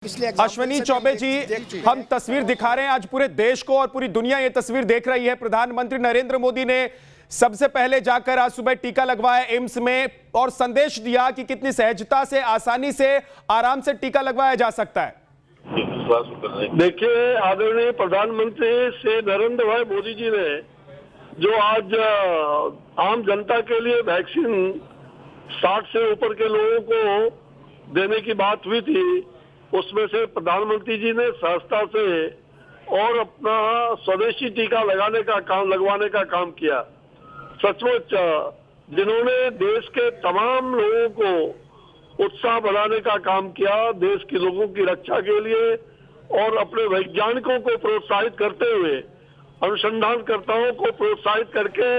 अश्विनी चौबे जी, हम तस्वीर दिखा रहे हैं आज पूरे देश को और पूरी दुनिया ये तस्वीर देख रही है। प्रधानमंत्री नरेंद्र मोदी ने सबसे पहले जाकर आज सुबह टीका लगवाया एम्स में और संदेश दिया कि कितनी सहजता से, आसानी से, आराम से टीका लगवाया जा सकता है। देखिए, आदरणीय प्रधानमंत्री श्री नरेंद्र भाई मोदी जी ने जो आज आम जनता के लिए वैक्सीन 60 से ऊपर के लोगों को देने की बात हुई थी, उसमें से प्रधानमंत्री जी ने सहजता से और अपना स्वदेशी टीका लगवाने का काम किया। सचमुच जिन्होंने देश के तमाम लोगों को उत्साह बढ़ाने का काम किया, देश के लोगों की रक्षा के लिए और अपने वैज्ञानिकों को प्रोत्साहित करते हुए, अनुसंधानकर्ताओं को प्रोत्साहित करके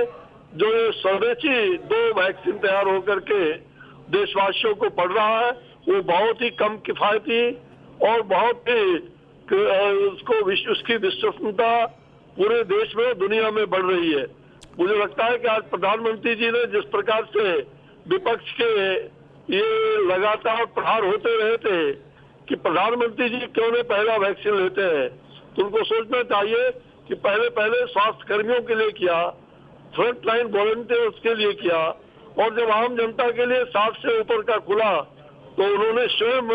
जो ये स्वदेशी 2 वैक्सीन तैयार होकर के देशवासियों को पड़ रहा है, वो बहुत ही कम किफायती और बहुत ही उसकी विश्वसनीयता पूरे देश में, दुनिया में बढ़ रही है। मुझे लगता है कि आज प्रधानमंत्री जी ने जिस प्रकार से विपक्ष के ये लगातार प्रहार होते रहे थे कि प्रधानमंत्री जी क्यों नहीं पहला वैक्सीन लेते हैं, तो उनको सोचना चाहिए कि पहले स्वास्थ्य कर्मियों के लिए किया, फ्रंट लाइन वॉलंटियर्स के लिए किया, और जब आम जनता के लिए 60 से ऊपर का खुला तो उन्होंने स्वयं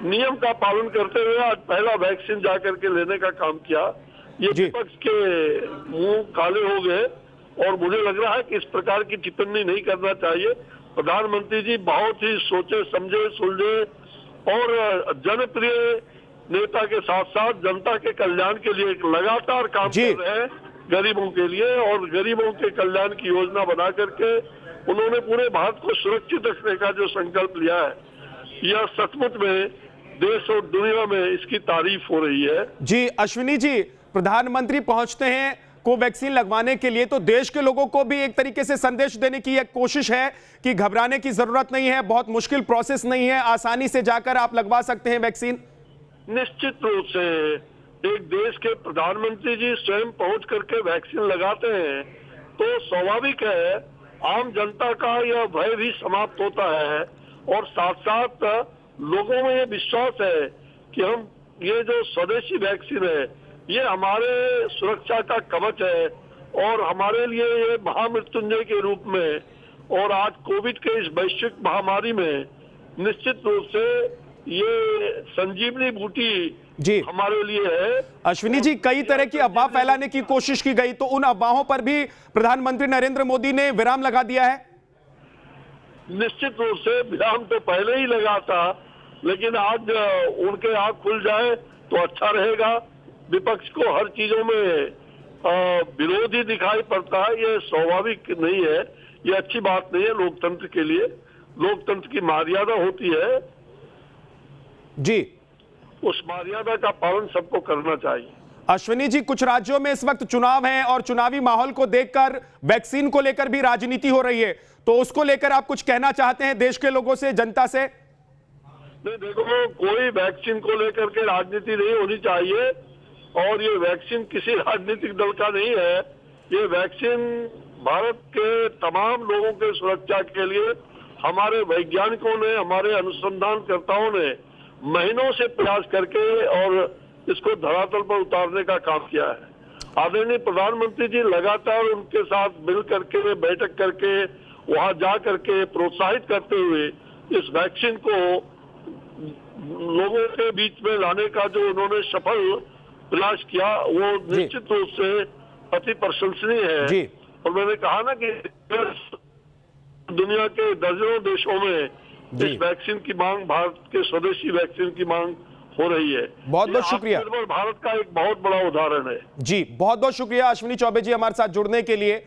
नियम का पालन करते हुए आज पहला वैक्सीन जाकर के लेने का काम किया। ये विपक्ष के मुंह काले हो गए और मुझे लग रहा है कि इस प्रकार की टिप्पणी नहीं करना चाहिए। प्रधानमंत्री जी बहुत ही सोचे समझे सुलझे और जनप्रिय नेता के साथ साथ जनता के कल्याण के लिए लगातार काम कर रहे हैं, गरीबों के लिए, और गरीबों के कल्याण की योजना बना करके उन्होंने पूरे भारत को सुरक्षित रखने का जो संकल्प लिया है, यह सचमुच में देश और दुनिया में इसकी तारीफ हो रही है। जी अश्विनी जी, प्रधानमंत्री पहुंचते हैं कोवैक्सीन लगवाने के लिए, तो देश के लोगों को भी एक तरीके से संदेश देने की एक कोशिश है कि घबराने की जरूरत नहीं है, बहुत मुश्किल प्रोसेस नहीं है, आसानी से जाकर आप लगवा सकते हैं वैक्सीन। निश्चित रूप से एक देश के प्रधानमंत्री जी स्वयं पहुंच करके वैक्सीन लगाते हैं तो स्वाभाविक है आम जनता का यह भय भी समाप्त होता है, और साथ साथ लोगों में ये विश्वास है कि हम ये जो स्वदेशी वैक्सीन है ये हमारे सुरक्षा का कवच है और हमारे लिए ये महामृत्युंजय के रूप में और आज कोविड के इस वैश्विक महामारी में निश्चित रूप से ये संजीवनी बूटी जी हमारे लिए है। अश्विनी जी, कई तरह की अफवाह फैलाने की कोशिश की गई, तो उन अफवाहों पर भी प्रधानमंत्री नरेंद्र मोदी ने विराम लगा दिया है। निश्चित रूप से विराम तो पहले ही लगा था, लेकिन आज उनके आंख खुल जाए तो अच्छा रहेगा। विपक्ष को हर चीजों में विरोधी दिखाई पड़ता है, ये स्वाभाविक नहीं है, ये अच्छी बात नहीं है लोकतंत्र के लिए। लोकतंत्र की मर्यादा होती है जी, उस मर्यादा का पालन सबको करना चाहिए। अश्विनी जी, कुछ राज्यों में इस वक्त चुनाव है और चुनावी माहौल को देखकर वैक्सीन को लेकर भी राजनीति हो रही है, तो उसको लेकर आप कुछ कहना चाहते हैं देश के लोगों से, जनता से? नहीं, देखो, कोई वैक्सीन को लेकर के राजनीति नहीं होनी चाहिए और ये वैक्सीन किसी राजनीतिक दल का नहीं है। ये वैक्सीन भारत के तमाम लोगों के सुरक्षा के लिए हमारे वैज्ञानिकों ने, हमारे अनुसंधानकर्ताओं ने महीनों से प्रयास करके और इसको धरातल पर उतारने का काम किया है। आदरणीय प्रधानमंत्री जी लगातार उनके साथ मिल करके, बैठक करके, वहां जा करके प्रोत्साहित करते हुए इस वैक्सीन को लोगों के बीच में लाने का जो उन्होंने सफल प्रयास किया, वो निश्चित रूप से अति प्रशंसनीय है। और मैंने कहा ना कि दुनिया के दर्जनों देशों में इस वैक्सीन की मांग, भारत के स्वदेशी वैक्सीन की मांग हो रही है। बहुत बहुत शुक्रिया। भारत का एक बहुत बड़ा उदाहरण है। जी बहुत बहुत शुक्रिया अश्विनी चौबे जी हमारे साथ जुड़ने के लिए।